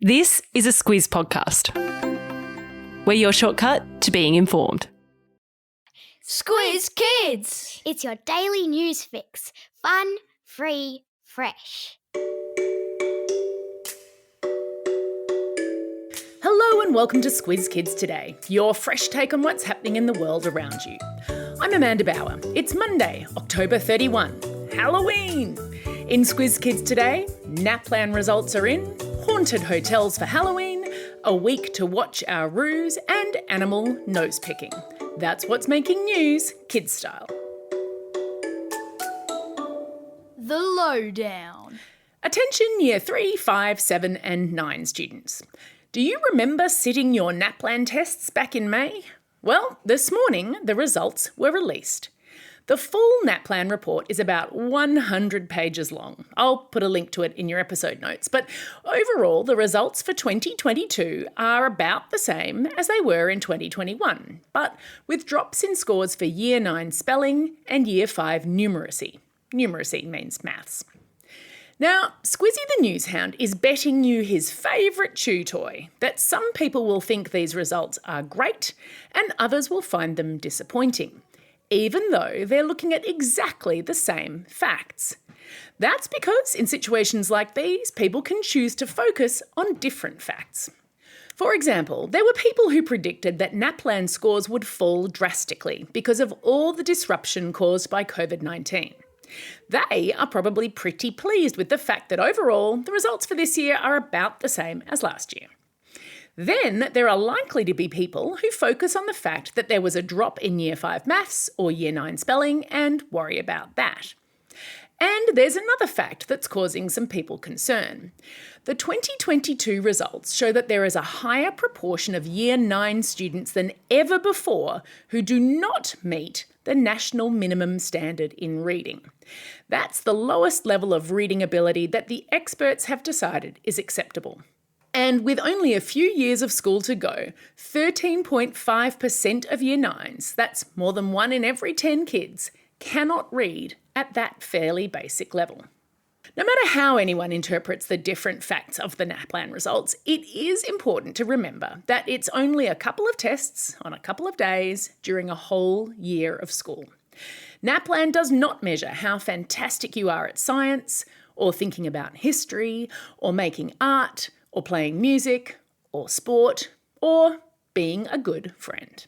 This is a Squiz podcast. We're your shortcut to being informed. Squiz Kids! It's your daily news fix. Fun, free, fresh. Hello and welcome to Squiz Kids Today, your fresh take on what's happening in the world around you. I'm Amanda Bauer. It's Monday, October 31, Halloween. In Squiz Kids Today, NAPLAN results are in, haunted hotels for Halloween, a week to watch our roos, and animal nose picking. That's what's making news, kids style. The lowdown. Attention Year 3, 5, 7 and 9 students. Do you remember sitting your NAPLAN tests back in May? Well, this morning the results were released. The full NAPLAN report is about 100 pages long. I'll put a link to it in your episode notes. But overall, the results for 2022 are about the same as they were in 2021, but with drops in scores for Year 9 spelling and Year 5 numeracy. Numeracy means maths. Now, Squizzy the Newshound is betting you his favourite chew toy that some people will think these results are great and others will find them disappointing, even though they're looking at exactly the same facts. That's because in situations like these, people can choose to focus on different facts. For example, there were people who predicted that NAPLAN scores would fall drastically because of all the disruption caused by COVID-19. They are probably pretty pleased with the fact that overall, the results for this year are about the same as last year. Then there are likely to be people who focus on the fact that there was a drop in Year 5 maths or Year 9 spelling and worry about that. And there's another fact that's causing some people concern. The 2022 results show that there is a higher proportion of Year 9 students than ever before who do not meet the national minimum standard in reading. That's the lowest level of reading ability that the experts have decided is acceptable. And with only a few years of school to go, 13.5% of Year 9s, that's more than 1 in every 10 kids, cannot read at that fairly basic level. No matter how anyone interprets the different facts of the NAPLAN results, it is important to remember that it's only a couple of tests on a couple of days during a whole year of school. NAPLAN does not measure how fantastic you are at science, or thinking about history, or making art, or playing music, or sport, or being a good friend.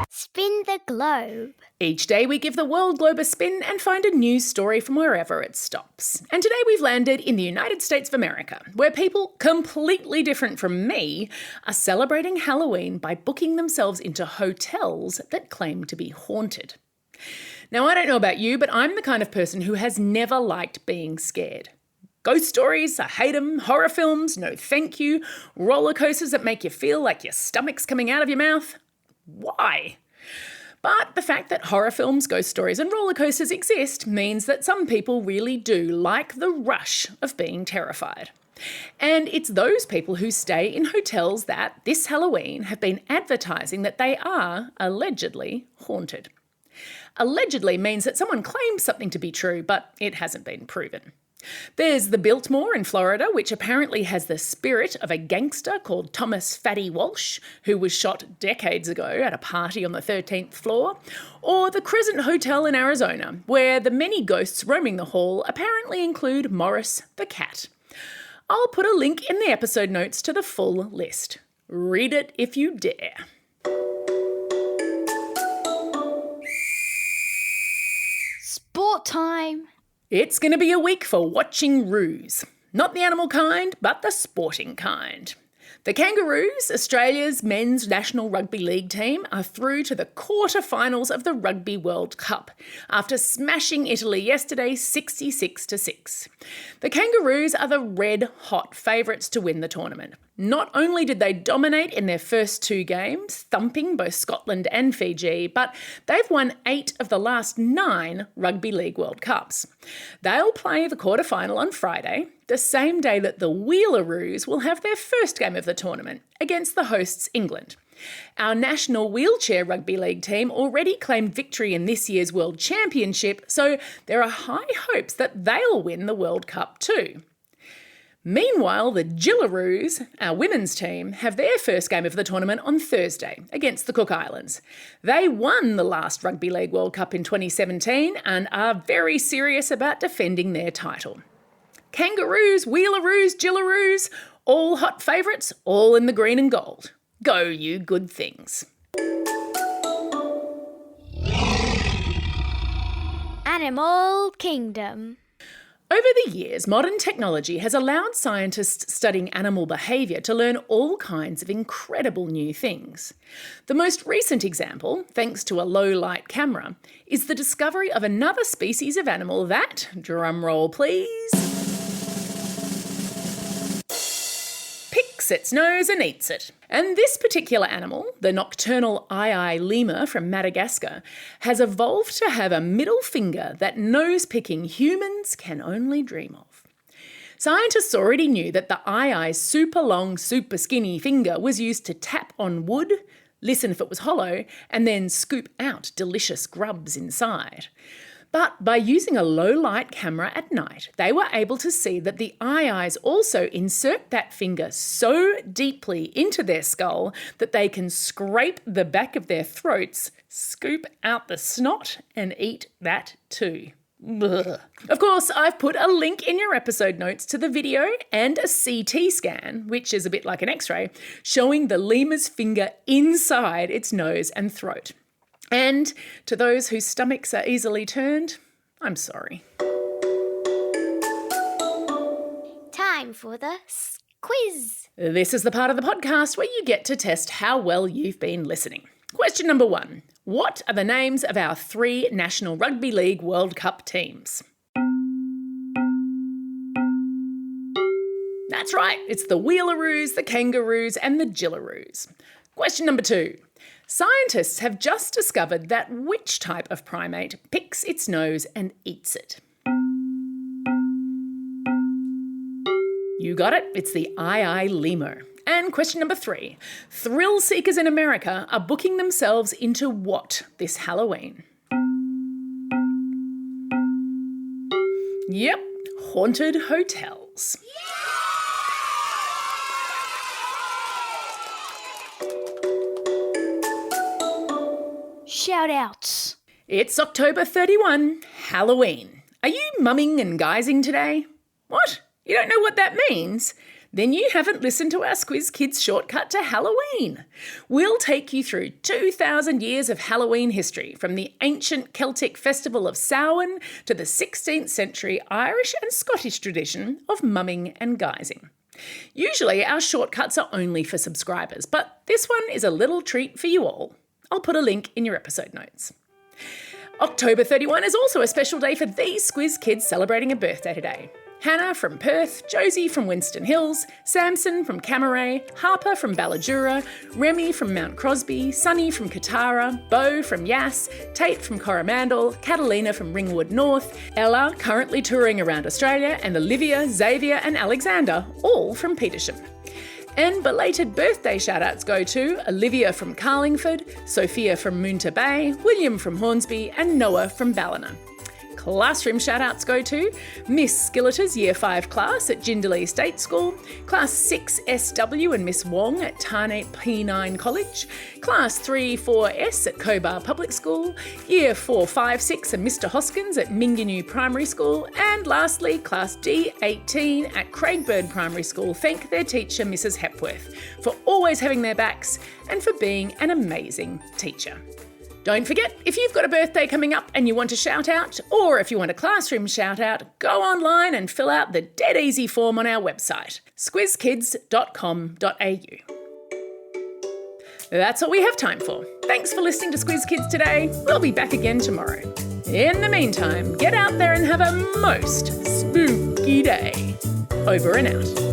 Spin the globe. Each day we give the world globe a spin and find a news story from wherever it stops. And today we've landed in the United States of America, where people completely different from me are celebrating Halloween by booking themselves into hotels that claim to be haunted. Now, I don't know about you, but I'm the kind of person who has never liked being scared. Ghost stories, I hate them. Horror films, no thank you. Roller coasters that make you feel like your stomach's coming out of your mouth. Why? But the fact that horror films, ghost stories and roller coasters exist means that some people really do like the rush of being terrified. And it's those people who stay in hotels that this Halloween have been advertising that they are allegedly haunted. Allegedly means that someone claims something to be true, but it hasn't been proven. There's the Biltmore in Florida, which apparently has the spirit of a gangster called Thomas Fatty Walsh, who was shot decades ago at a party on the 13th floor. Or the Crescent Hotel in Arizona, where the many ghosts roaming the hall apparently include Morris the cat. I'll put a link in the episode notes to the full list. Read it if you dare. Sport time. It's going to be a week for watching roos. Not the animal kind, but the sporting kind. The Kangaroos, Australia's men's national rugby league team, are through to the quarter-finals of the Rugby World Cup after smashing Italy yesterday 66-6. The Kangaroos are the red-hot favourites to win the tournament. Not only did they dominate in their first 2 games, thumping both Scotland and Fiji, but they've won 8 of the last 9 Rugby League World Cups. They'll play the quarter-final on Friday, the same day that the Wheelaroos will have their first game of the tournament against the hosts England. Our national wheelchair rugby league team already claimed victory in this year's World Championship, so there are high hopes that they'll win the World Cup too. Meanwhile, the Gillaroos, our women's team, have their first game of the tournament on Thursday against the Cook Islands. They won the last Rugby League World Cup in 2017 and are very serious about defending their title. Kangaroos, Wheelaroos, Gillaroos, all hot favourites, all in the green and gold. Go, you good things. Animal Kingdom. Over the years, modern technology has allowed scientists studying animal behaviour to learn all kinds of incredible new things. The most recent example, thanks to a low-light camera, is the discovery of another species of animal that, drumroll please, picks its nose and eats it. And this particular animal, the nocturnal lemur from Madagascar, has evolved to have a middle finger that nose-picking humans can only dream of. Scientists already knew that the super long, super skinny finger was used to tap on wood, listen if it was hollow, and then scoop out delicious grubs inside. But by using a low-light camera at night, they were able to see that the also insert that finger so deeply into their skull that they can scrape the back of their throats, scoop out the snot, and eat that too. Ugh. Of course, I've put a link in your episode notes to the video and a CT scan, which is a bit like an X-ray, showing the lemur's finger inside its nose and throat. And to those whose stomachs are easily turned, I'm sorry. Time for the quiz. This is the part of the podcast where you get to test how well you've been listening. Question number 1. What are the names of our 3 National Rugby League World Cup teams? That's right, it's the Wheelaroos, the Kangaroos and the Gillaroos. Question number 2. Scientists have just discovered that which type of primate picks its nose and eats it? You got it, it's the lemur. And question number 3. Thrill seekers in America are booking themselves into what this Halloween? Yep, haunted hotels. Shout-outs. It's October 31, Halloween. Are you mumming and guising today? What? You don't know what that means? Then you haven't listened to our Squiz Kids shortcut to Halloween. We'll take you through 2,000 years of Halloween history, from the ancient Celtic festival of Samhain to the 16th century Irish and Scottish tradition of mumming and guising. Usually our shortcuts are only for subscribers, but this one is a little treat for you all. I'll put a link in your episode notes. October 31 is also a special day for these Squiz Kids celebrating a birthday today. Hannah from Perth, Josie from Winston Hills, Samson from Camaray, Harper from Ballajura, Remy from Mount Crosby, Sunny from Katara, Bo from Yass, Tate from Coromandel, Catalina from Ringwood North, Ella currently touring around Australia, and Olivia, Xavier and Alexander, all from Petersham. And belated birthday shout-outs go to Olivia from Carlingford, Sophia from Moonta Bay, William from Hornsby and Noah from Ballina. Classroom shout-outs go to Miss Skilleter's Year 5 class at Jindalee State School, Class 6 SW and Miss Wong at Tarnate P9 College, Class 3-4S at Cobar Public School, Year 4-5-6 and Mr Hoskins at Minganoo Primary School, and lastly Class D18 at Craigbird Primary School thank their teacher Mrs Hepworth for always having their backs and for being an amazing teacher. Don't forget, if you've got a birthday coming up and you want a shout out, or if you want a classroom shout out, go online and fill out the dead easy form on our website, squizkids.com.au. That's all we have time for. Thanks for listening to Squiz Kids today. We'll be back again tomorrow. In the meantime, get out there and have a most spooky day. Over and out.